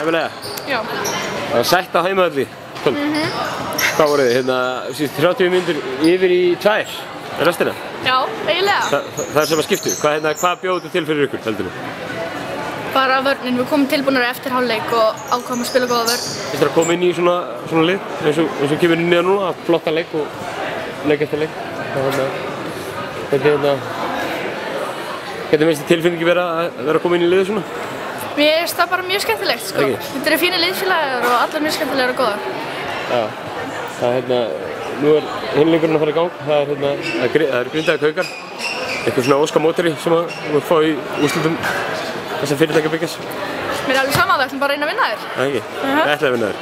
Emilia? Já. Það var sætt á heimavelli. Hvað voruð þið? Hérna, 30 mínútur yfir í 2 restina? Já, eiginlega. Það er sem að skiptu. Hvað bjóðu til fyrir ykkur, heldur þið? Bara vörnin, við komum tilbúinari eftir hálfleik og ákváðum að spila góða vörn. Finnst þér að koma inn í svona lið, eins og kemur inn í það núna, flotta leik og leik eftir leik? Hvernig finnst þið tilfinningi vera að koma inn í liðið svona? Mér finnst það bara mjög skemmtilegt, sko. Þetta eru fínir liðsfélagar og allir mjög skemmtilegar og góðar. Já, nú er hinleikurinn að fara í gang. Það er Grindavík Haukar, eitthvað svona óskamótari sem að við fá í úrslitum þessar fyrirtækjabyggjars. Mér er alveg sama, við ætlum bara að reyna að vinna þér. Það ekki? Við ætlum að vinna þér.